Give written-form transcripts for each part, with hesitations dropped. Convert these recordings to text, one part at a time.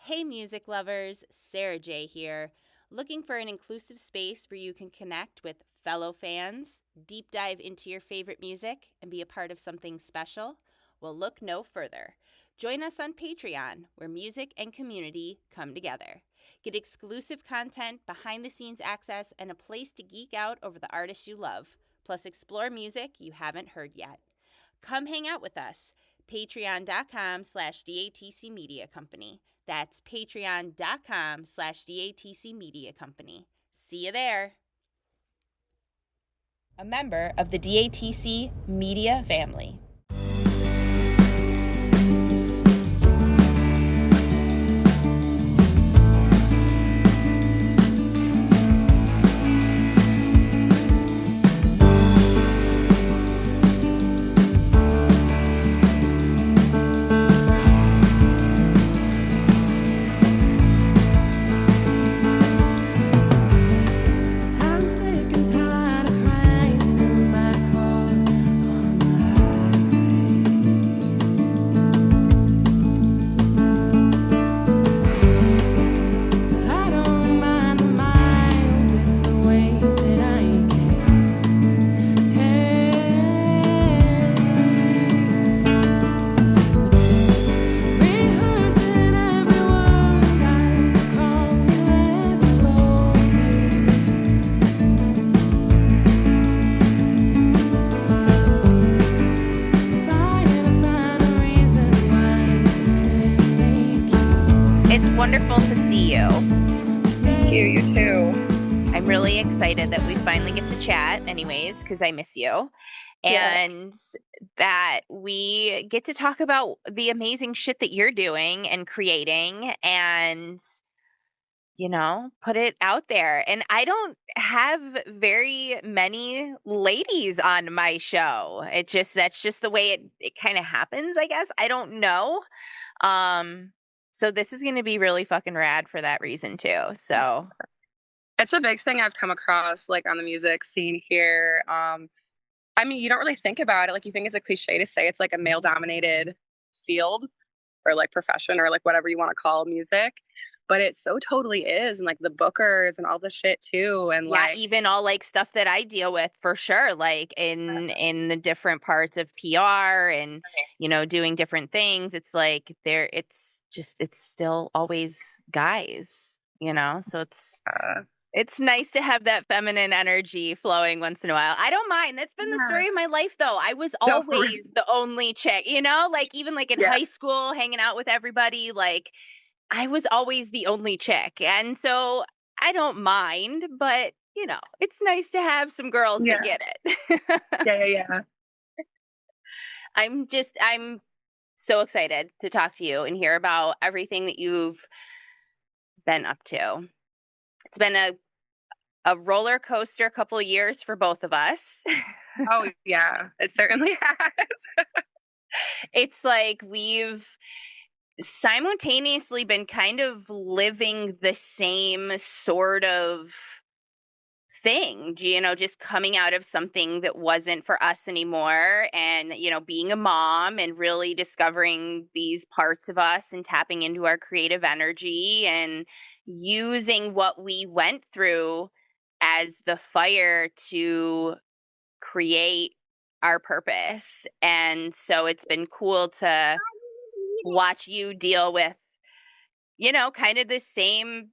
Hey, music lovers, Sara J here. Looking for an inclusive space where you can connect with fellow fans, deep dive into your favorite music, and be a part of something special? Well, look no further. Join us on Patreon, where music and community come together. Get exclusive content, behind the scenes access, and a place to geek out over the artists you love, plus explore music you haven't heard yet. Come hang out with us. Patreon.com/DATC Media Company. That's patreon.com/DATC Media Company. See you there. A member of the DATC Media family. Wonderful to see you. Thank you. You too. I'm really excited that we finally get to chat anyways, because I miss you. And that we get to talk about the amazing shit that you're doing and creating and, you know, put it out there. And I don't have very many ladies on my show. That's just the way it kind of happens, I guess. I don't know. So this is going to be really fucking rad for that reason too. So it's a big thing I've come across like on the music scene here. I mean, you don't really think about it. Like you think it's a cliche to say it's like a male dominated field or like profession or like whatever you want to call music, but it so totally is. And like the bookers and all the shit too. And yeah, like even all like stuff that I deal with for sure, like in the different parts of PR and, you know, doing different things. It's like it's still always guys, you know, so it's nice to have that feminine energy flowing once in a while. I don't mind. That's been the story of my life, though. I was always the only chick, you know, like even like in high school, hanging out with everybody, like I was always the only chick. And so I don't mind, but you know, it's nice to have some girls that get it. yeah. I'm so excited to talk to you and hear about everything that you've been up to. It's been a roller coaster couple of years for both of us. Oh yeah, it certainly has. It's like we've simultaneously been kind of living the same sort of thing, you know, just coming out of something that wasn't for us anymore and, you know, being a mom and really discovering these parts of us and tapping into our creative energy and using what we went through as the fire to create our purpose. And so it's been cool to watch you deal with, you know, kind of the same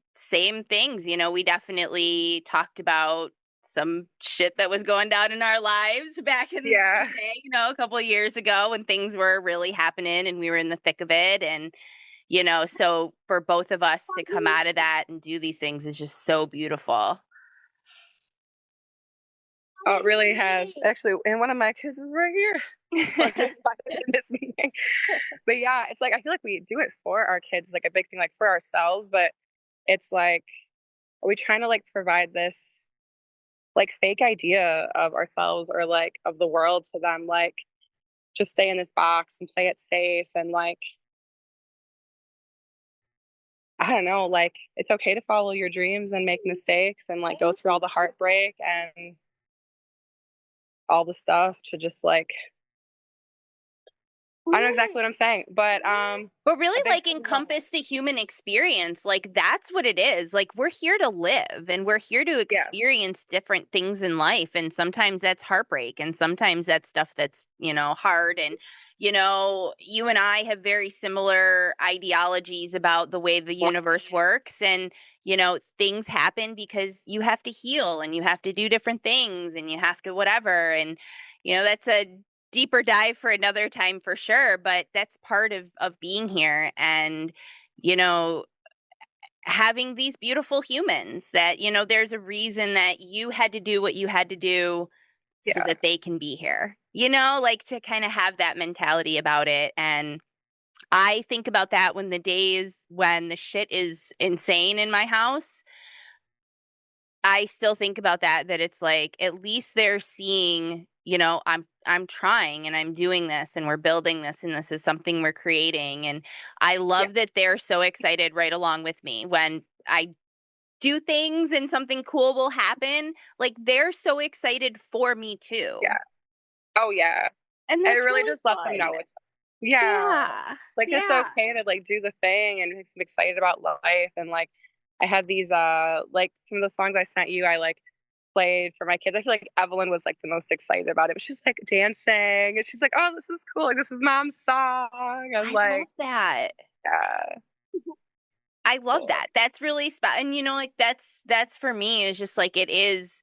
things. You know, we definitely talked about some shit that was going down in our lives back in the day, you know, a couple of years ago when things were really happening and we were in the thick of it. And, you know, so for both of us to come out of that and do these things is just so beautiful. Oh, it really has. Actually, and one of my kids is right here. This meeting. But yeah, it's like I feel like we do it for our kids, like a big thing, like for ourselves, but it's like, are we trying to like provide this like fake idea of ourselves or like of the world to them, like just stay in this box and play it safe and like I don't know, like it's okay to follow your dreams and make mistakes and like go through all the heartbreak and all the stuff to just like I know exactly what I'm saying, but But a really, big like, thing about encompass the human experience. Like, that's what it is. Like, we're here to live and we're here to yeah, experience different things in life. And sometimes that's heartbreak, and sometimes that's stuff that's, hard. And, you and I have very similar ideologies about the way the universe works. And, things happen because you have to heal and you have to do different things and you have to whatever. And, that's a deeper dive for another time for sure, but that's part of being here. And you know having these beautiful humans that there's a reason that you had to do what you had to do so yeah, that they can be here, like to kind of have that mentality about it. And I think about that when the days when the shit is insane in my house. I still think about that it's like at least they're seeing, I'm trying and I'm doing this and we're building this and this is something we're creating. And I yeah, love that they're so excited right along with me when I do things and something cool will happen. Like they're so excited for me too. yeah. Oh yeah. And And it that's really really just lets them fun. know it's yeah. Yeah. Like it's Yeah. okay to like do the thing and makes them excited about life and like I had these like some of the songs I sent you I like played for my kids. I feel like Evelyn was like the most excited about it. But she was like dancing and she's like, "Oh, this is cool. Like this is mom's song." I was I love like, that. "Yeah, I it's love cool." that. That's really special. And like that's for me is just like it is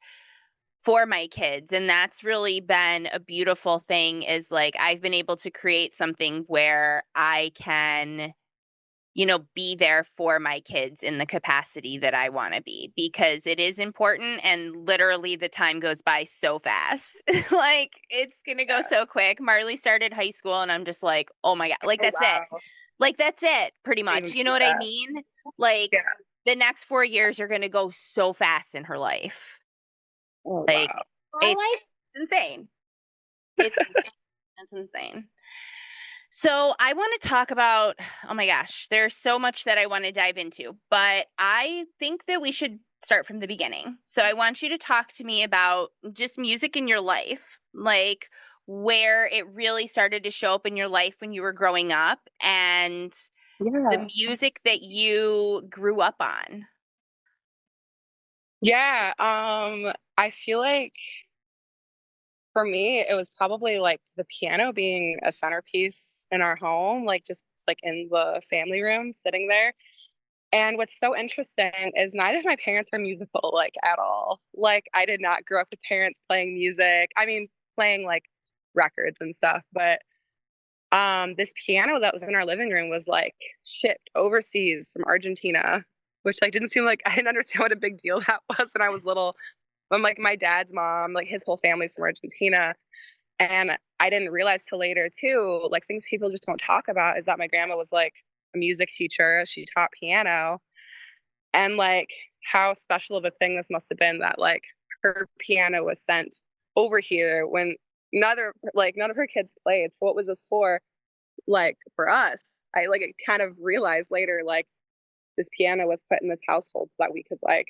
for my kids. And that's really been a beautiful thing is like I've been able to create something where I can, be there for my kids in the capacity that I want to be because it is important and literally the time goes by so fast. Like it's going to go Yeah. so quick. Marley started high school and I'm just like, "Oh my God, like Oh that's it." wow. Like that's it pretty I much. didn't You know see what I that. mean? Like Yeah. the next 4 years are going to go so fast in her life. Oh Like wow. it's insane. It's That's insane. So I want to talk about, oh my gosh, there's so much that I want to dive into, but I think that we should start from the beginning. So I want you to talk to me about just music in your life, like where it really started to show up in your life when you were growing up and the Yeah. music that you grew up on. Yeah. I feel like for me, it was probably like the piano being a centerpiece in our home, like just like in the family room, sitting there. And what's so interesting is neither of my parents are musical, like at all. Like I did not grow up with parents playing music. I mean, playing like records and stuff, but this piano that was in our living room was like shipped overseas from Argentina, which like didn't seem like I didn't understand what a big deal that was when I was little. But like my dad's mom, like his whole family's from Argentina. And I didn't realize till later too, like things people just don't talk about is that my grandma was like a music teacher. She taught piano. And like how special of a thing this must have been that like her piano was sent over here when none of her kids played. So what was this for? Like for us, I like it kind of realized later like this piano was put in this household so that we could like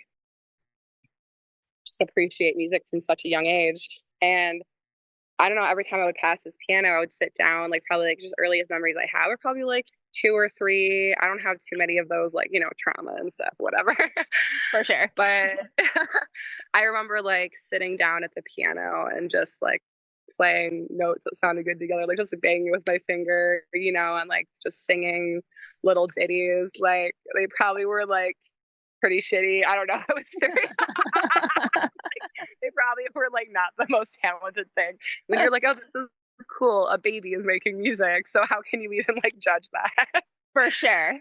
just appreciate music from such a young age. And I don't know, every time I would pass this piano, I would sit down, like probably like just earliest memories I have are probably like two or three. I don't have too many of those like, trauma and stuff, whatever. For sure. But I remember like sitting down at the piano and just like playing notes that sounded good together, like just like, banging with my finger, and like just singing little ditties. Like they probably were like pretty shitty. I don't know. They probably were like not the most talented thing. Then you're like, oh, this is cool. A baby is making music. So how can you even like judge that? For sure.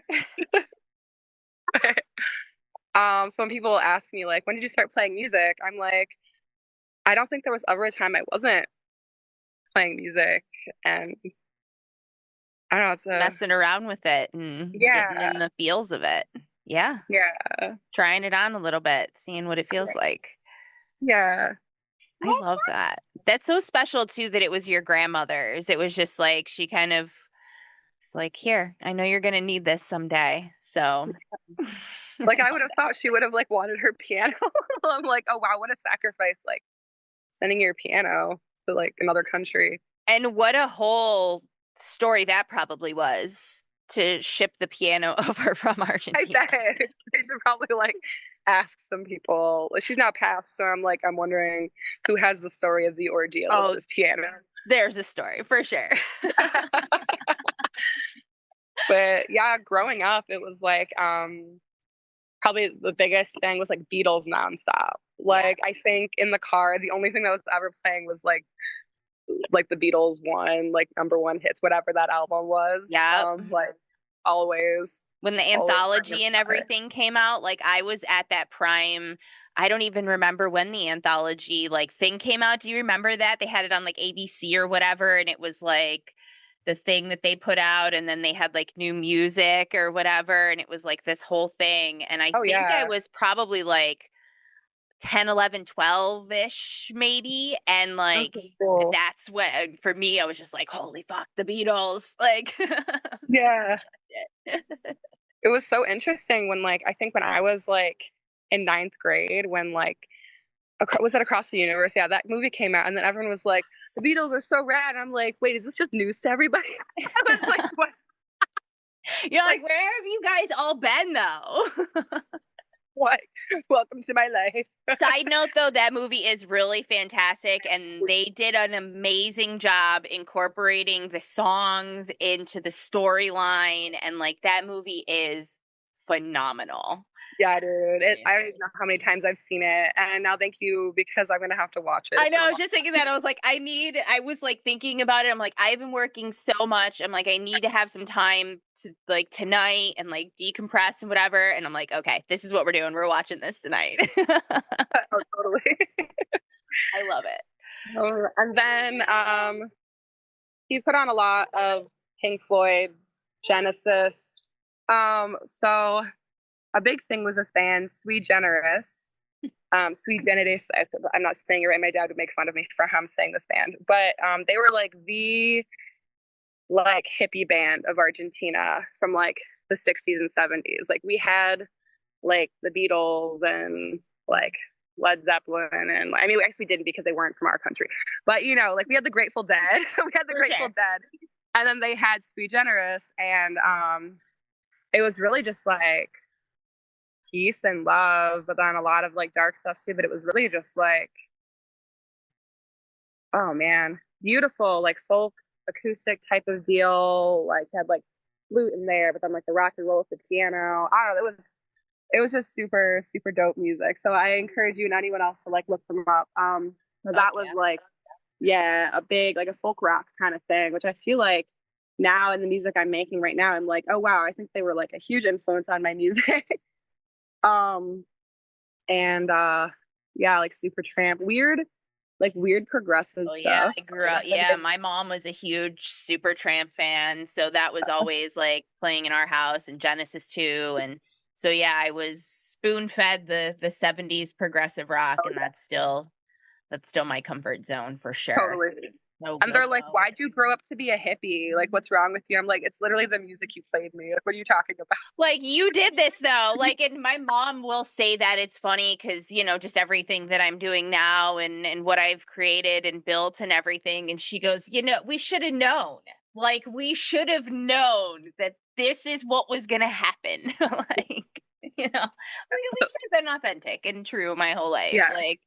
So when people ask me like, when did you start playing music? I'm like, I don't think there was ever a time I wasn't playing music. And I don't know, it's a Messing around with it and getting yeah, in the feels of it. Yeah. yeah, Trying it on a little bit, seeing what it feels like. yeah. I love that. That's so special too that it was your grandmother's. It was just like she kind of it's like, here, I know you're gonna need this someday. So Like I would have thought she would have like wanted her piano. I'm like, oh wow, what a sacrifice! Like sending your piano to like another country. and what a whole story that probably was to ship the piano over from I Argentina. bet I should probably like ask some people. She's now passed, so I'm wondering who has the story of the ordeal of Oh, this piano. there's a story for sure. But yeah, growing up, it was like probably the biggest thing was like Beatles nonstop. Yeah. Like I think in the car, the only thing that was ever playing was like the Beatles one, like number one hits, whatever that album was. Yeah. Like always, When the always. anthology and everything came out, like I was at that prime. I don't even remember when the anthology like thing came out. Do you remember that? They had it on like ABC or whatever, and it was like the thing that they put out, and then they had like new music or whatever, and it was like this whole thing. And I Oh think I yeah. was probably like 10, 11, 12-ish maybe. And like Okay, cool. that's when for me, I was just like, holy fuck, the Beatles. Like Yeah. It was so interesting when like I think when I was like in ninth grade when like was it Across the Universe? Yeah, that movie came out, and then everyone was like, "The Beatles are so rad." And I'm like, "Wait, is this just news to everybody?" I was like, "What?" You're like, Like, where have you guys all been though? what? Welcome to my life. Side note though, that movie is really fantastic and they did an amazing job incorporating the songs into the storyline and like that movie is phenomenal. Yeah, dude. I don't Amazing. even know how many times I've seen it, and now thank you because I'm gonna have to watch it. I It's know, been a I was while. just thinking that. I was like, I was like thinking about it. I'm like, I've been working so much. I'm like, I need to have some time to like tonight and like decompress and whatever. And I'm like, okay, this is what we're doing. We're watching this tonight. Oh, totally. I love it. And then he put on a lot of Pink Floyd, Genesis. So a big thing was this band, Sui Generis. Sui Generis. I'm not saying it right. My dad would make fun of me for how I'm saying this band, but they were like the like hippie band of Argentina from like the 60s and 70s. Like we had like the Beatles and like Led Zeppelin, and I mean, we actually didn't because they weren't from our country, but you know, like we had the Grateful Dead, we had the For Grateful sure. Dead, and then they had Sui Generis, and it was really just like peace and love, but then a lot of like dark stuff too. But it was really just like, oh man, beautiful, like folk acoustic type of deal. Like had like flute in there, but then like the rock and roll with the piano. I don't know. It was just super super dope music. So I encourage you and anyone else to like look them up. Fuck That was yeah. like yeah, a big like a folk rock kind of thing, which I feel like now in the music I'm making right now, I'm like, oh wow, I think they were like a huge influence on my music. um and yeah, like super tramp, weird progressive Oh yeah, stuff. I grew up. Yeah, my mom was a huge Supertramp fan, so that was always like playing in our house and Genesis too. And so yeah, I was spoon-fed the 70s progressive rock Oh and yeah, that's still my comfort zone for sure. totally. So And good they're like, though. why'd you grow up to be a hippie? Like, what's wrong with you? I'm like, it's literally the music you played me. Like, what are you talking about? Like you did this though. Like and my mom will say that it's funny cuz just everything that I'm doing now and what I've created and built and everything and she goes, we should have known. Like we should have known that this is what was going to happen." Like, like at least I've been authentic and true my whole life. Yes, Like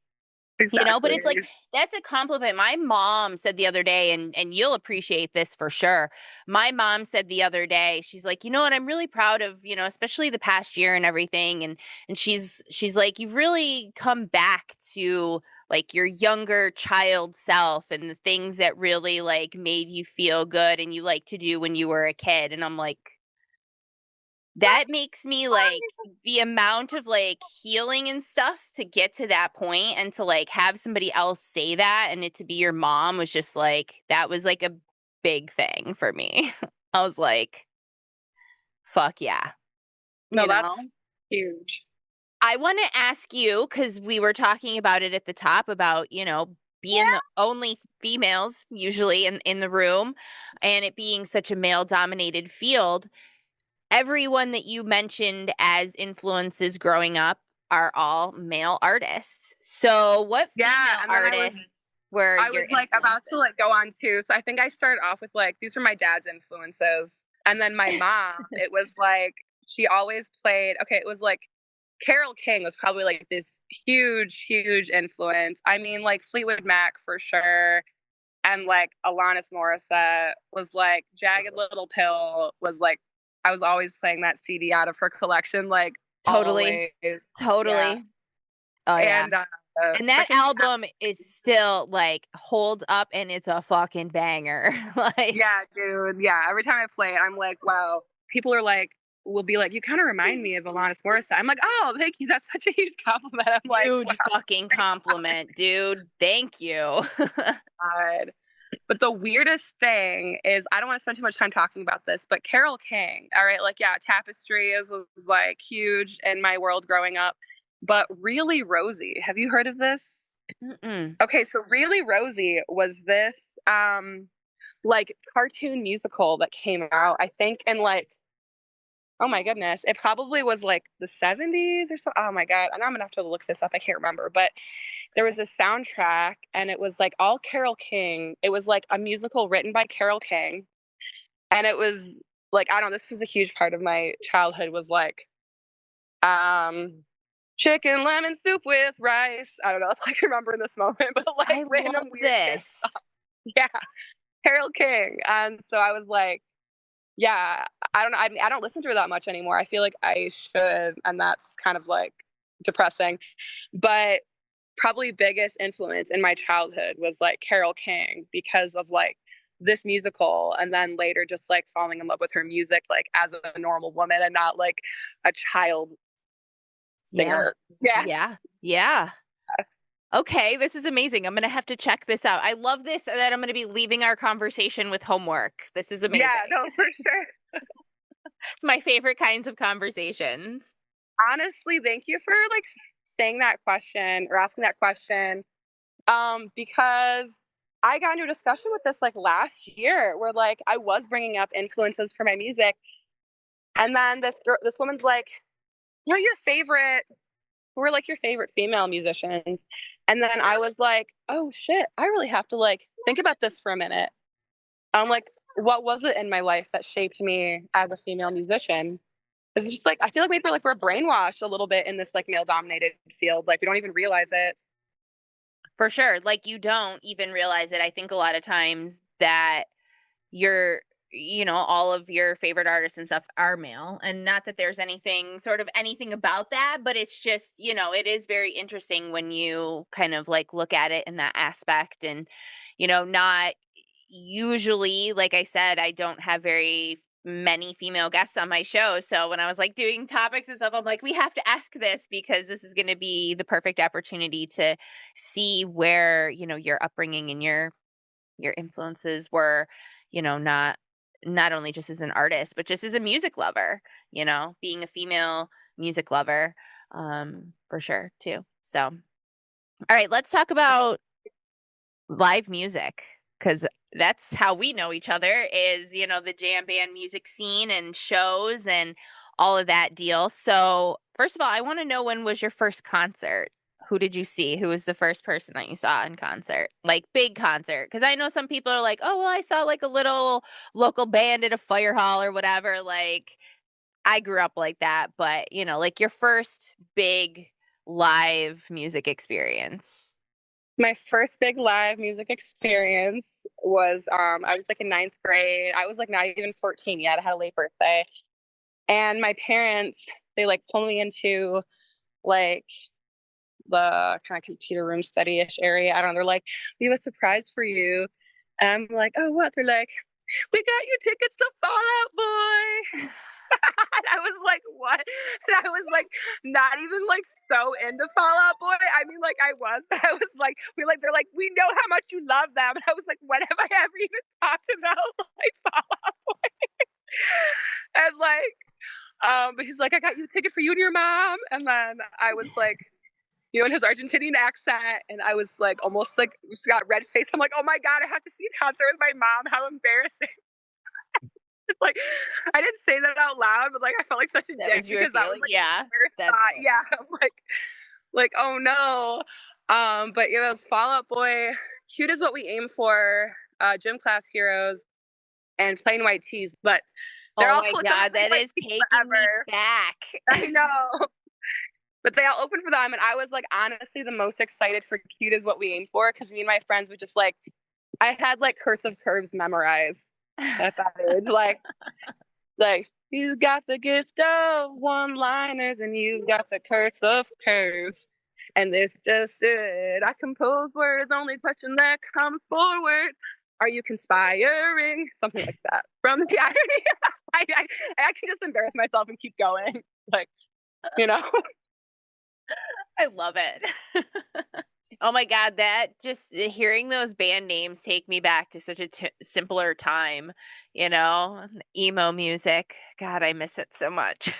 but exactly. it's like that's a compliment. My mom said the other day, and you'll appreciate this for sure. My mom said the other day, she's like, you know what, I'm really proud of, especially the past year and everything. And she's like, you've really come back to like your younger child self and the things that really like made you feel good and you like to do when you were a kid. And I'm like, that makes me like the amount of like healing and stuff to get to that point and to like have somebody else say that and it to be your mom was just like that was like a big thing for me. I was like, fuck yeah. No, You that's know? huge. I want to ask you because we were talking about it at the top about, being the only females usually in the room and it being such a male dominated field. Everyone that you mentioned as influences growing up are all male artists. So, what Yeah, female and then I was artists? were I your was like about to influences? like go on too. So I think I started off with like these were my dad's influences. And then my mom, it was like she always played okay, it was like Carole King was probably like this huge, huge influence. I mean, like Fleetwood Mac for sure. And like Alanis Morissette was like Jagged Little Pill was like I was always playing that CD out of her collection, like Totally. always. Yeah. Totally. Oh yeah. And And that freaking album is still like holds up and it's a fucking banger. Like yeah, dude. Yeah. Every time I play it, I'm like, wow. People are like, will be like, you kind of remind me of Alanis Morissette. I'm like, oh, thank you. That's such a huge compliment. I'm like, huge fucking compliment, dude. Thank you. God. But the weirdest thing is, I don't want to spend too much time talking about this, but Carole King, all right, like, yeah, Tapestry was like huge in my world growing up. But Really Rosie, have you heard of this? Mm-mm. Okay, so Really Rosie was this like cartoon musical that came out, I think, in like oh my goodness. It probably was like the 70s or so. Oh my God. And I'm gonna have to look this up. I can't remember. But there was this soundtrack and it was like all Carole King. It was like a musical written by Carole King. And it was like, I don't know, this was a huge part of my childhood was like um chicken lemon soup with rice. I don't know if I can remember in this moment, but like I random love weird kids this. stuff. Yeah. Carole King. And so I was like, yeah, I don't know. I don't listen to her that much anymore. I feel like I should, and that's kind of like depressing. But probably biggest influence in my childhood was like Carole King because of like this musical, and then later just like falling in love with her music, like as a normal woman and not like a child Yeah. singer. Yeah, Yeah. Yeah. Okay, this is amazing. I'm gonna have to check this out. I love this that I'm gonna be leaving our conversation with homework. This is yeah, amazing. no, for sure. It's my favorite kinds of conversations. Honestly, thank you for like saying that question or asking that question. Because I got into a discussion with this like last year where like I was bringing up influences for my music, and then this woman's like, "Who are your favorite? Who are like your favorite female musicians?" And then I was like, "Oh shit, I really have to like think about this for a minute." I'm like, "What was it in my life that shaped me as a female musician?" It's just like I feel like maybe we're brainwashed a little bit in this like male dominated field, like we don't even realize it. For sure. Like you don't even realize it. I think a lot of times that your all of your favorite artists and stuff are male, and not that there's anything sort of anything about that, but it's just it is very interesting when you kind of like look at it in that aspect. And not usually, like I said, I don't have very many female guests on my show, so when I was like doing topics and stuff, I'm like, we have to ask this because this is going to be the perfect opportunity to see where your upbringing and your influences were, not only just as an artist, but just as a music lover, being a female music lover, for sure too. So, all right, let's talk about live music because that's how we know each other is, the jam band music scene and shows and all of that deal. So, first of all, I want to know, when was your first concert? Who did you see? Who was the first person that you saw in concert? Like big concert? Because I know some people are like, oh, well, I saw like a little local band at a fire hall or whatever. Like I grew up like that, but like your first big live music experience. My first big live music experience was I was like in ninth grade. I was like not even 14 yet. I had a late birthday. And my parents, they like pulled me into like the kind of computer room study-ish area. I don't know. They're like, we have a surprise for you. And I'm like, oh, what? They're like, we got you tickets to Fall Out Boy. And I was like, what? And I was like, not even like so into Fall Out Boy. I mean, like I was, but I was like, they're like, we know how much you love them. And I was like, when have I ever even talked about like Fall Out Boy? And like, but he's like, I got you a ticket for you and your mom. And then I was like, in his Argentinian accent, and I was like, almost like, just got red faced. I'm like, oh my God, I have to see a concert with my mom. How embarrassing. Like I didn't say that out loud, but like I felt like such a That dick was your because that was feeling? like the Yeah, first that's thought. funny. Yeah, I'm like oh no. But yeah, it was Fall Out Boy. Cute is What We Aim For, Gym Class Heroes, and Plain White Tees, but they're Oh all my closed down God, Plain that White is Tees taking me forever. back. I know. But they all opened for them, and I was like honestly the most excited for Cute Is What We Aim For, because me and my friends would just like, I had like cursive curves memorized at that age. Like you got the gift of one-liners, and you've got the cursive curves. And this just it. I compose words, only question that comes forward. Are you conspiring? Something like that. From the irony, I actually just embarrass myself and keep going. Like, you know? I love it. Oh my God, that just hearing those band names take me back to such a simpler time, emo music. God, I miss it so much.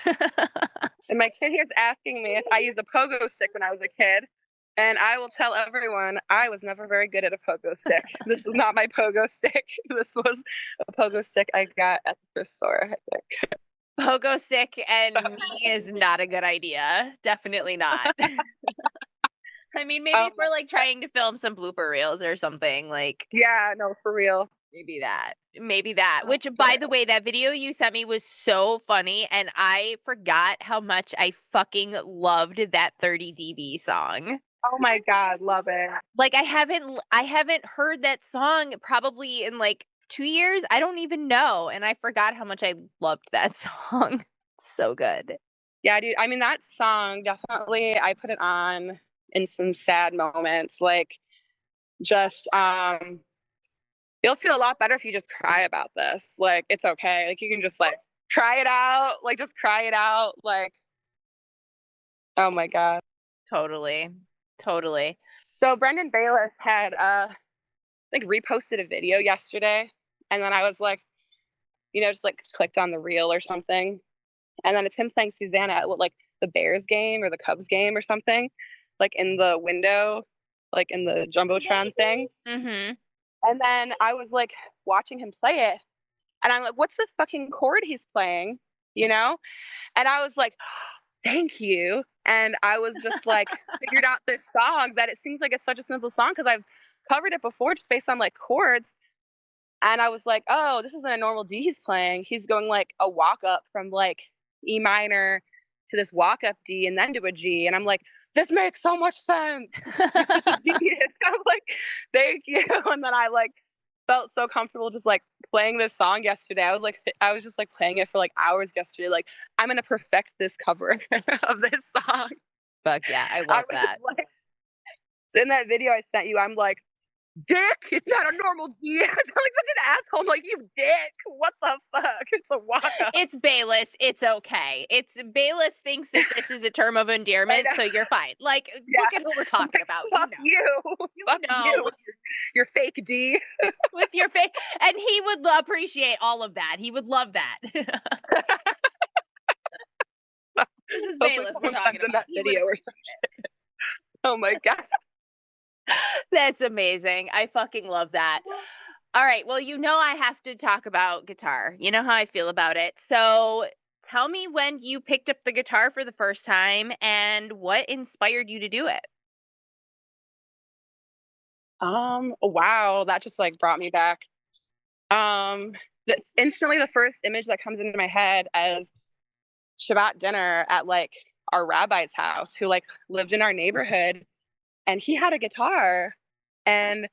And my kid here is asking me if I used a pogo stick when I was a kid. And I will tell everyone I was never very good at a pogo stick. This is not my pogo stick. This was a pogo stick I got at the thrift store, I think. Pogo stick and me is not a good idea. Definitely not. I mean, maybe if Oh, we're like trying to film some blooper reels or something, like yeah, no, for real. maybe that. Maybe that. Which, by the way, that video you sent me was so funny, and I forgot how much I fucking loved that 30 dB song. Oh my God, love it. Like I haven't heard that song probably in like 2 years. I don't even know, and I forgot how much I loved that song. So good. Yeah, dude. I mean, that song definitely, I put it on in some sad moments. Like, just, you'll feel a lot better if you just cry about this. Like, it's okay. Like, you can just like cry it out. Like, just cry it out. Like, oh my God. Totally. Totally. So Brendan Bayless had like reposted a video yesterday, and then I was like, just like clicked on the reel or something, and then it's him playing Susanna at like the Bears game or the Cubs game or something, like in the window, like in the jumbotron thing. Mhm. And then I was like watching him play it, and I'm like, what's this fucking chord he's playing? You know? And I was like, thank you. And I was just like, figured out this song that it seems like it's such a simple song because I've covered it before just based on like chords. And I was like, oh, this isn't a normal D he's playing. He's going like a walk up from like E minor to this walk up D and then to a G. And I'm like, this makes so much sense. You're such a genius. I'm like, thank you. And then I like felt so comfortable just like playing this song yesterday. I was just like playing it for like hours yesterday. Like, I'm gonna perfect this cover of this song. Fuck yeah, I I love was that. like, in that video I sent you, I'm like, dick, it's not a normal D. I'm like such an asshole. I'm like, you dick. What the fuck? It's a walk up. It's Bayless. It's okay. It's Bayless thinks that this is a term of endearment, so you're fine. Like, Yeah. look at who we're talking Like, about. fuck you. Fuck you with your fake D. With your face, and he would appreciate all of that. He would love that. This is Bayless we're talking about. That video or something. Oh my God. That's amazing. I fucking love that. All right. Well, I have to talk about guitar. You know how I feel about it. So tell me when you picked up the guitar for the first time and what inspired you to do it. Wow, that just like brought me back. Instantly the first image that comes into my head as Shabbat dinner at like our rabbi's house who like lived in our neighborhood, and he had a guitar, and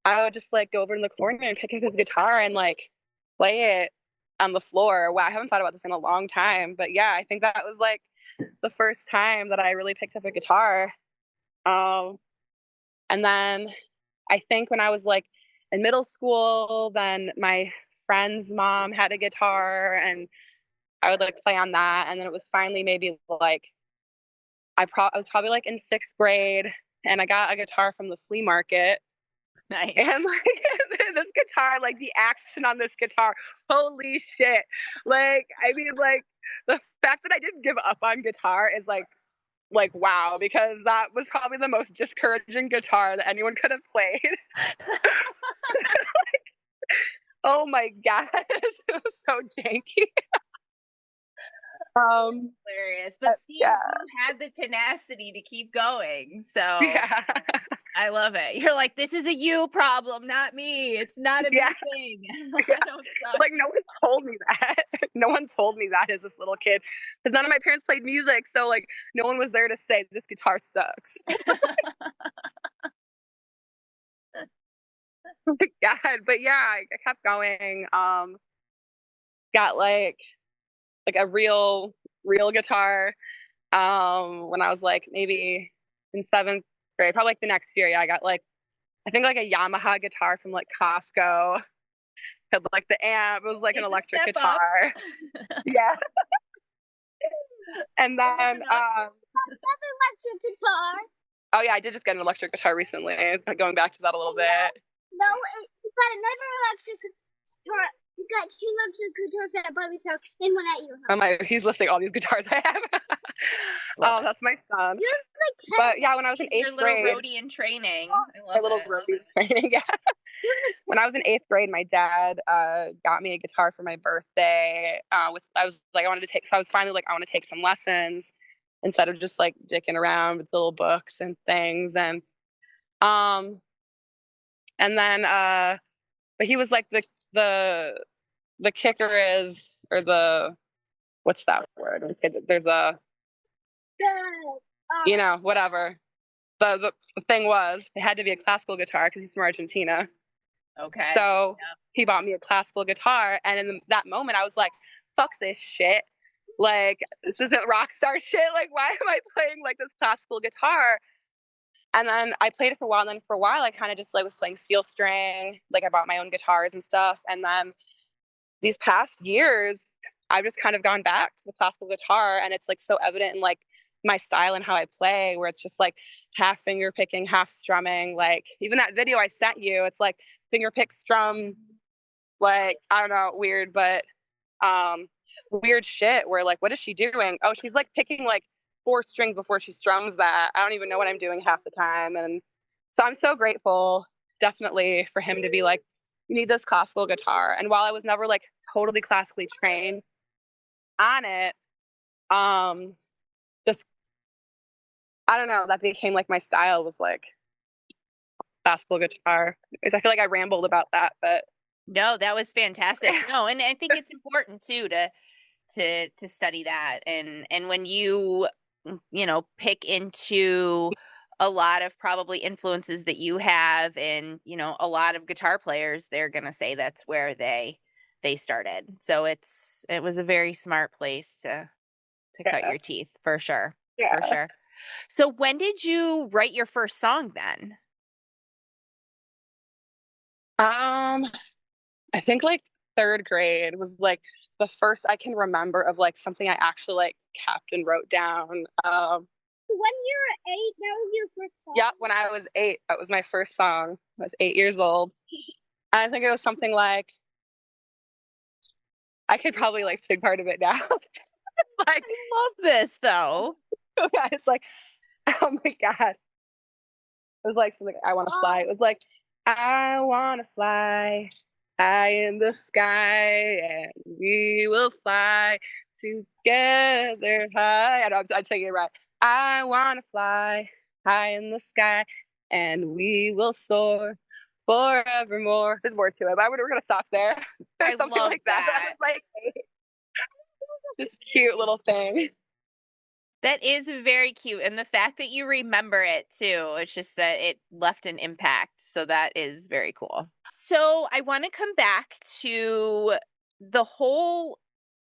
I would just like go over in the corner and pick up his guitar and like play it on the floor. Wow, I haven't thought about this in a long time, but yeah, I think that was like the first time that I really picked up a guitar. And then I think when I was like in middle school, then my friend's mom had a guitar, and I would like play on that. And then it was finally maybe like I was probably like in sixth grade, and I got a guitar from the flea market. Nice. And like this guitar, like the action on this guitar, holy shit. Like, I mean, like the fact that I didn't give up on guitar is like wow, because that was probably the most discouraging guitar that anyone could have played. Oh my gosh, it was so janky. Hilarious. But see, Yeah, you had the tenacity to keep going. So yeah. I love it. You're like, this is a you problem, not me. It's not a Yeah, me thing. yeah. I don't suck. Like, no one told me that. No one told me that as this little kid, because none of my parents played music, so like no one was there to say this guitar sucks. God, but yeah, I kept going. Got like a real guitar. When I was like maybe in seventh grade, probably like the next year. Yeah, I got like I think like a Yamaha guitar from like Costco. Had like the amp. It was like an It's a electric step up. guitar. Yeah, and then Moving up. electric guitar. Oh yeah, I did just get an electric guitar recently. Going back to that a little bit. No, you got another electric guitar. You got two electric guitars that I bought myself and one at your house. Oh my, he's listing all these guitars I have. Love it. That's my son. But yeah, when I was in He's your eighth little grade, roadie in training. I my love little it. roadie training. Yeah. When I was in eighth grade, my dad got me a guitar for my birthday. With I was like, I wanted to take. So I was finally like, I want to take some lessons instead of just like dicking around with little books and things. Um, and then but he was like the kicker is or the what's that word? Okay, there's a whatever. The thing was, it had to be a classical guitar because he's from Argentina. Okay. So Yep. he bought me a classical guitar, and in that moment, I was like, "Fuck this shit! Like, this isn't rock star shit. Like, why am I playing like this classical guitar?" And then I played it for a while. And then for a while, I kind of just like was playing steel string. Like, I bought my own guitars and stuff. And then these past years, I've just kind of gone back to the classical guitar, and it's like so evident in like my style and how I play, where it's just like half finger picking, half strumming. Like even that video I sent you, it's like finger pick strum, like I don't know, weird, but weird shit. Where like, what is she doing? Oh, she's like picking like four strings before she strums that. I don't even know what I'm doing half the time, and so I'm so grateful, definitely, for him to be like, you need this classical guitar. And while I was never like totally classically trained on it, um, just I don't know, that became like my style was like classical guitar. Because I feel like I rambled about that, but No, that was fantastic. No, and I think it's important too to study that and when pick into a lot of probably influences that you have and a lot of guitar players, they're going to say that's where they started. So it was a very smart place to cut yeah, your teeth for sure. For yeah. sure. So when did you write your first song then? Um, I think like third grade was like the first I can remember of like something I actually like kept and wrote down. When you were eight, that was your first song? Yeah, when I was eight, that was my first song. I was 8 years old. And I think it was something like I could probably like sing part of it now. Like, I love this though. it's like, oh my God. It was like something I want to fly. It was like, I want to fly high in the sky and we will fly together high. I know, I'm taking it right. I want to fly high in the sky and we will soar forevermore. There's more to it, but we're going to stop there. I Something love like that. I that. was like, this cute little thing. That is very cute. And the fact that you remember it too, it's just that it left an impact. So that is very cool. So I want to come back to the whole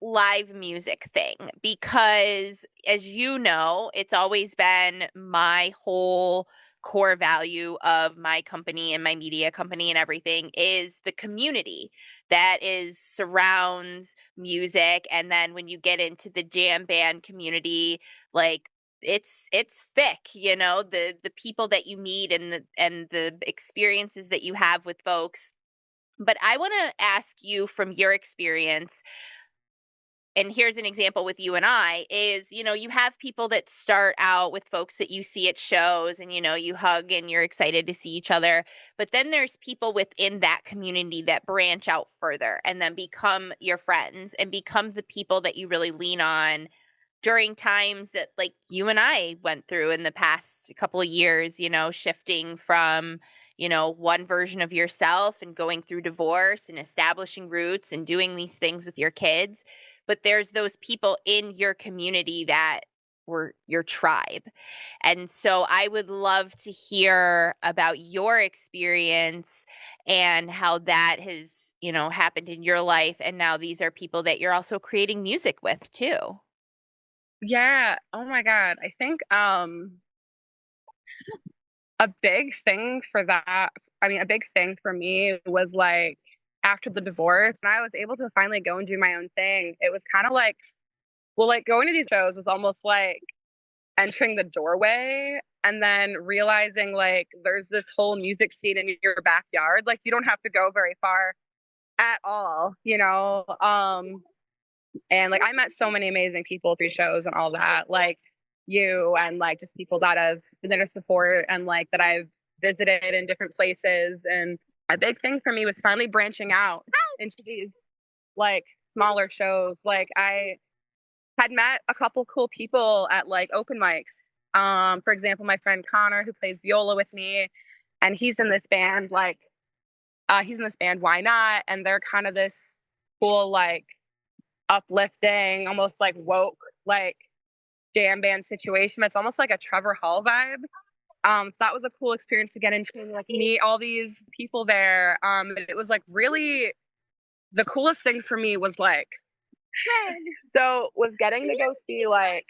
live music thing because, as you know, it's always been my whole core value of my company and my media company and everything is the community that is surrounds music. And then when you get into the jam band community, like it's thick, the people that you meet and the experiences that you have with folks. But I want to ask you from your experience, and here's an example with you and I is, you have people that start out with folks that you see at shows and, you hug and you're excited to see each other. But then there's people within that community that branch out further and then become your friends and become the people that you really lean on during times that like you and I went through in the past couple of years, shifting from, one version of yourself and going through divorce and establishing roots and doing these things with your kids. But there's those people in your community that were your tribe. And so I would love to hear about your experience and how that has, happened in your life. And now these are people that you're also creating music with too. Yeah. Oh my God. I think a big thing for that, I mean, a big thing for me was like after the divorce, and I was able to finally go and do my own thing. It was kind of like, well, like going to these shows was almost like entering the doorway and then realizing like there's this whole music scene in your backyard. Like you don't have to go very far at all, you know? And like I met so many amazing people through shows and all that, like you and like just people that have been there to support and like that I've visited in different places. And a big thing for me was finally branching out into these like smaller shows. Like I had met a couple cool people at like open mics. For example, my friend Connor, who plays viola with me, and he's in this band, Why Not? And they're kind of this cool, like uplifting, almost like woke, like jam band situation. It's almost like a Trevor Hall vibe. So that was a cool experience to get into and like meet all these people there. It was like really the coolest thing for me was like was getting to go see like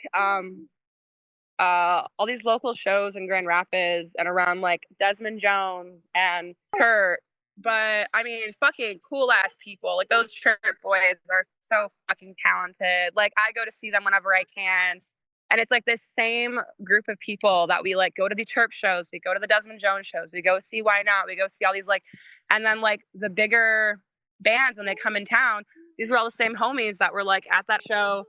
all these local shows in Grand Rapids and around like Desmond Jones and Kurt. But I mean, fucking cool ass people. Like those church boys are so fucking talented. Like I go to see them whenever I can. And it's like this same group of people that we like go to the church shows, we go to the Desmond Jones shows, we go see Why Not, we go see all these like, and then like the bigger bands when they come in town, these were all the same homies that were like at that show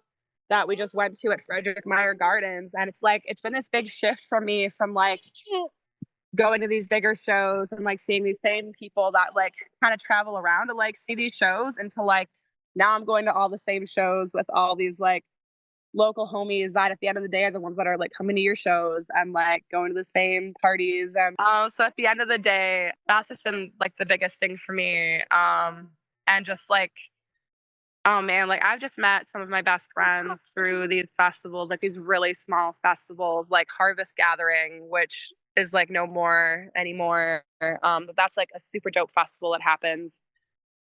that we just went to at Frederick Meyer Gardens. And it's like, it's been this big shift for me from like going to these bigger shows and like seeing these same people that like kind of travel around to like see these shows into like now I'm going to all the same shows with all these like local homies that at the end of the day are the ones that are like coming to your shows and like going to the same parties. And so at the end of the day, that's just been like the biggest thing for me. And just like, oh man, like I've just met some of my best friends through these festivals, like these really small festivals, like Harvest Gathering, which is like no more anymore. But that's like a super dope festival that happens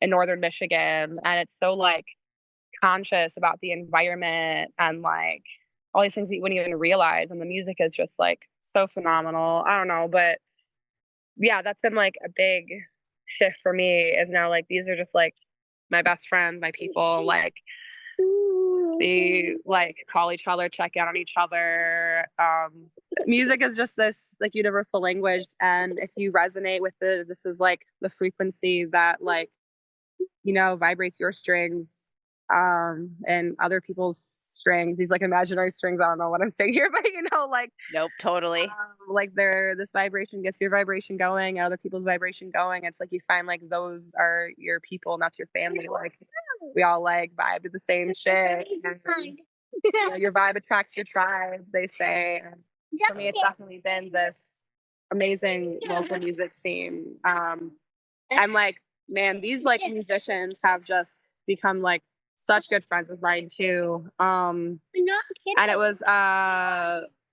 in northern Michigan. And it's so like conscious about the environment and like all these things that you wouldn't even realize. And the music is just like so phenomenal. I don't know, but yeah, that's been like a big shift for me is now like these are just like my best friends, my people, like they like call each other, check in on each other. Music is just this like universal language. And if you resonate with it, this is like the frequency that like, vibrates your strings and other people's strings, these like imaginary strings. I don't know what I'm saying here, but like Nope, totally. like this vibration gets your vibration going and other people's vibration going. It's like you find like those are your people and that's your family. Like we all like vibe to the same shit. And, your vibe attracts your tribe, they say. And for me, it's definitely been this amazing local music scene. And like, man, these like musicians have just become like such good friends of mine too. And it was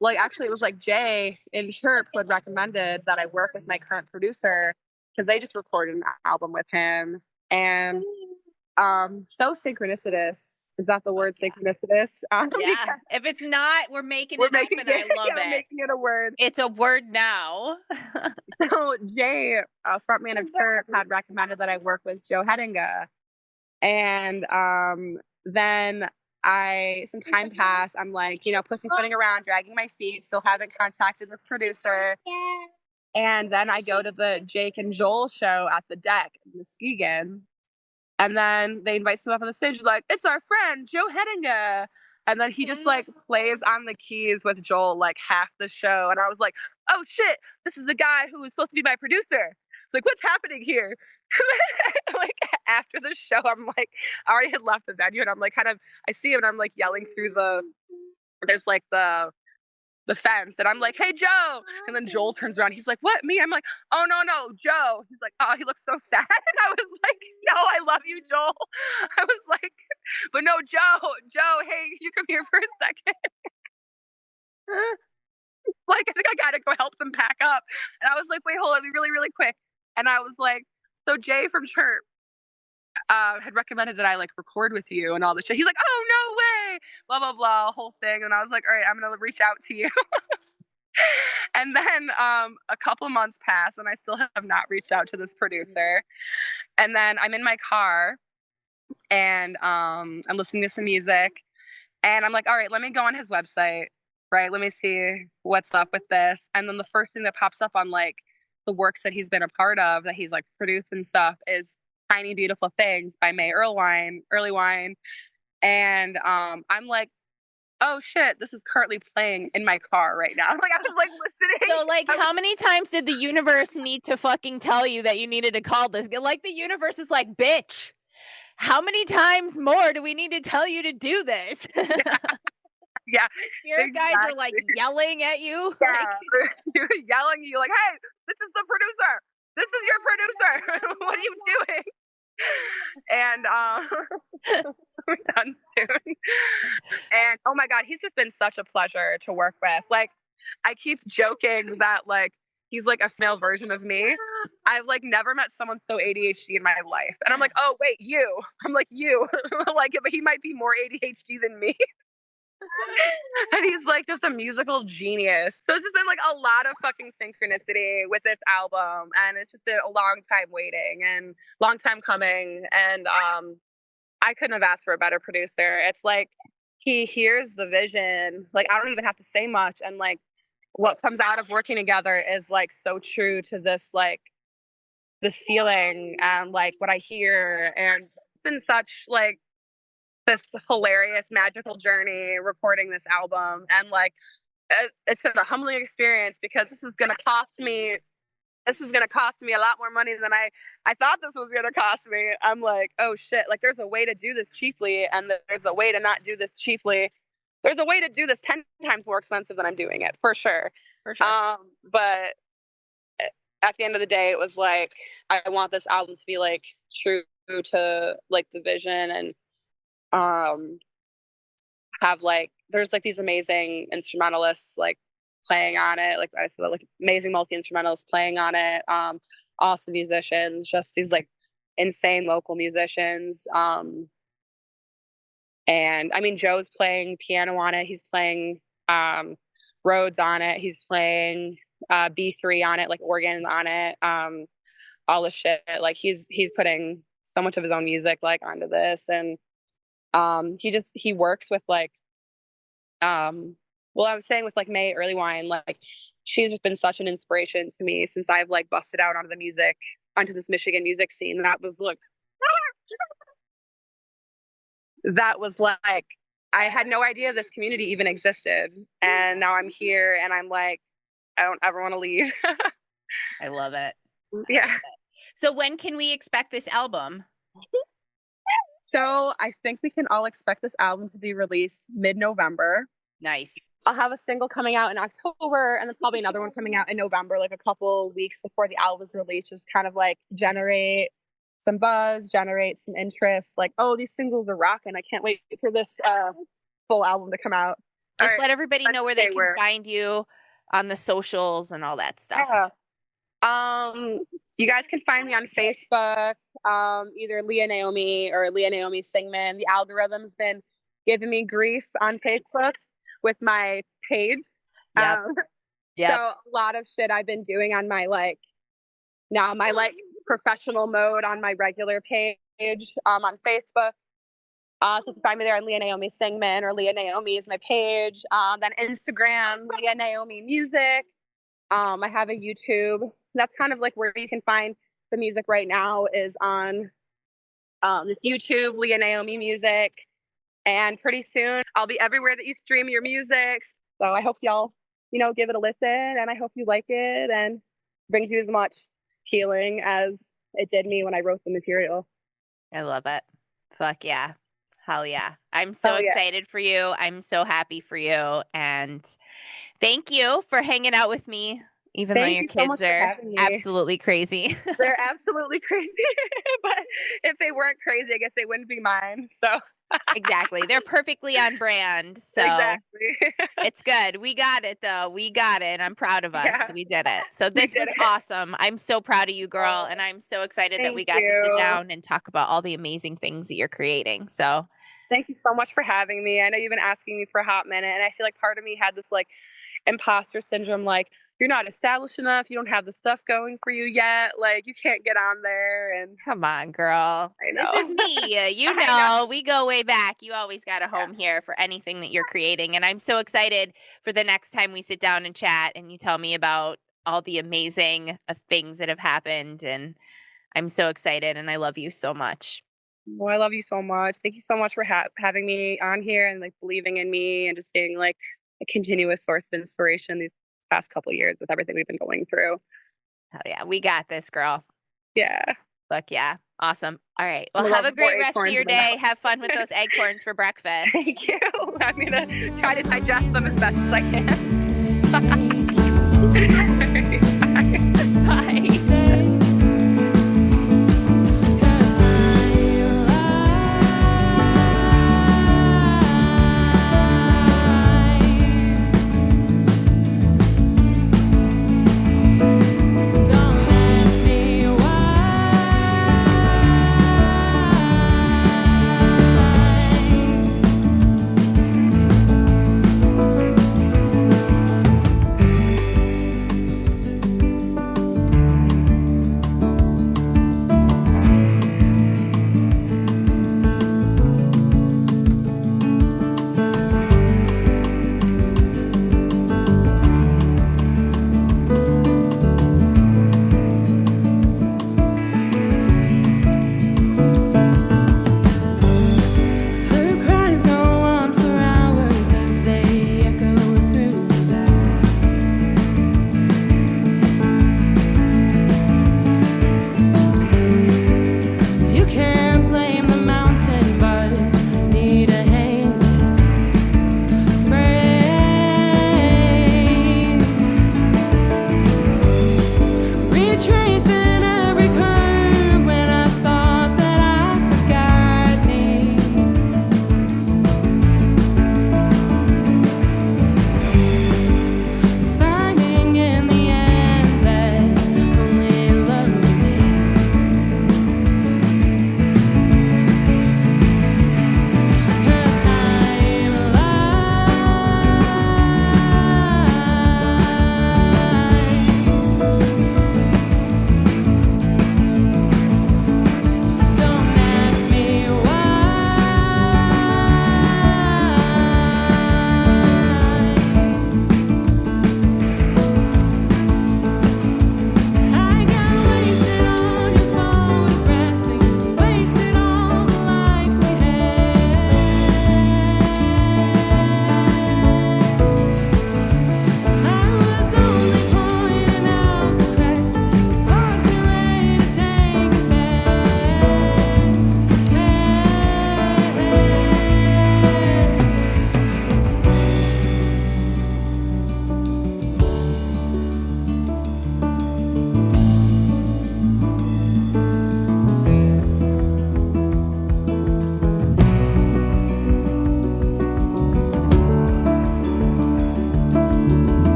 like actually it was like Jay in Chirp who had recommended that I work with my current producer because they just recorded an album with him. And so synchronicitous. Is that the word, synchronicitous? Yeah. If it's not, we're making it up and I love it. Making it a word. It's a word now. So Jay, frontman of Chirp, had recommended that I work with Joe Hettinga. And then some time passed. I'm like, pussyfooting around, dragging my feet, still haven't contacted this producer. Yeah. And then I go to the Jake and Joel show at the Deck in Muskegon. And then they invite someone up on the stage, like, it's our friend, Joe Hettinga. And then he just like plays on the keys with Joel like half the show. And I was like, oh shit, this is the guy who was supposed to be my producer. It's like, what's happening here? Like after the show, I'm like, I already had left the venue and I'm like I see him and I'm like yelling through the there's like the fence, and I'm like, "Hey, Joe," and then Joel turns around. He's like, "What? Me?" I'm like, "Oh no, Joe." He's like, "Oh, he looks so sad." And I was like, "No, I love you, Joel." I was like, "But no, Joe, hey, you come here for a second." Like, I think I gotta go help them pack up. And I was like, "Wait, hold on, be really, really quick." And I was like, "So Jay from church had recommended that I like record with you and all this shit." He's like, "Oh no way!" Blah blah blah, whole thing. And I was like, "All right, I'm gonna reach out to you." And then a couple months pass, and I still have not reached out to this producer. And then I'm in my car, and I'm listening to some music, and I'm like, all right, let me go on his website, right? Let me see what's up with this. And then the first thing that pops up on like the works that he's been a part of, that he's like produced and stuff, is Tiny Beautiful Things by May Early Wine. And I'm like, oh shit, this is currently playing in my car right now. Like, I was like listening. So, like, how many times did the universe need to fucking tell you that you needed to call this? Like, the universe is like, bitch, how many times more do we need to tell you to do this? Yeah, Spirit guides are like yelling at you. Yeah, Like, you're yelling at you like, "Hey, this is the producer. This is your producer. What are you doing?" And we're done soon. And oh my god, he's just been such a pleasure to work with. Like, I keep joking that like he's like a female version of me. I've like never met someone so ADHD in my life. And I'm like, "Oh wait, you." I'm like, "You." Like, but he might be more ADHD than me. And he's like just a musical genius. So it's just been like a lot of fucking synchronicity with this album, and it's just been a long time waiting and long time coming. And I couldn't have asked for a better producer. It's like he hears the vision. Like, I don't even have to say much, and like what comes out of working together is like so true to this like this feeling and like what I hear. And it's been such like this hilarious magical journey recording this album. And like it's been a humbling experience, because this is gonna cost me a lot more money than I thought this was gonna cost me. I'm like, oh shit, like there's a way to do this cheaply, and there's a way to not do this cheaply. There's a way to do this 10 times more expensive than I'm doing it, for sure. for sure. But at the end of the day, it was like, I want this album to be like true to like the vision, and um have like there's like these amazing instrumentalists like playing on it, like I said, like amazing multi-instrumentalists playing on it, awesome musicians, just these like insane local musicians. And I mean, Joe's playing piano on it, he's playing Rhodes on it, he's playing B3 on it, like organ on it, all the shit. Like he's putting so much of his own music like onto this. And he works with like well, I was saying with like May Early Wine, like she's just been such an inspiration to me since I've like busted out onto this Michigan music scene. That was like I had no idea this community even existed, and now I'm here, and I'm like, I don't ever want to leave. I love it. Yeah. So when can we expect this album? So I think we can all expect this album to be released mid-November. Nice. I'll have a single coming out in October, and then probably another one coming out in November, like a couple weeks before the album is released, just kind of like generate some buzz, generate some interest. Like, oh, these singles are rocking. I can't wait for this full album to come out. Just let everybody know where they can find you on the socials and all that stuff. Yeah. You guys can find me on Facebook, either Leah Naomi or Leah Naomi Singman. The algorithm's been giving me grief on Facebook with my page. Yep. So a lot of shit I've been doing on my like professional mode on my regular page on Facebook. So you can find me there on Leah Naomi Singman, or Leah Naomi is my page. Then Instagram, Leah Naomi Music. I have a YouTube. That's kind of like where you can find the music right now, is on this YouTube, Leah Naomi Music. And pretty soon I'll be everywhere that you stream your music. So I hope y'all, give it a listen, and I hope you like it and brings you as much healing as it did me when I wrote the material. I love it. Fuck yeah. Hell yeah. I'm so Oh yeah. excited for you. I'm so happy for you. And thank you for hanging out with me, even though Thank your you so kids much for are having me. absolutely crazy. They're absolutely crazy, but if they weren't crazy, I guess they wouldn't be mine. So Exactly. They're perfectly on brand. So exactly. it's good. We got it though. We got it. I'm proud of us. Yeah, We did it. So we this did was it. awesome. I'm so proud of you, girl. Oh, And I'm so excited that we thank got to sit you. down and talk about all the amazing things that you're creating. So Thank you so much for having me. I know you've been asking me for a hot minute, and I feel like part of me had this like imposter syndrome, like you're not established enough, you don't have the stuff going for you yet, like you can't get on there. And come on, girl. I This is know. me. You I know. know, we go way back. You always got a Yeah. home here for anything that you're creating. And I'm so excited for the next time we sit down and chat and you tell me about all the amazing things that have happened. And I'm so excited and I love you so much. Well, I love you so much. Thank you so much for having me on here and like believing in me and just being like a continuous source of inspiration these past couple years with everything we've been going through. Hell yeah, we got this, girl. Yeah. Look, yeah. Awesome. All right. I'm Well, gonna have love a more great rest of acorns your in my day. mouth. Have fun with those acorns for breakfast. Thank you. I'm gonna try to digest them as best as I can. Bye.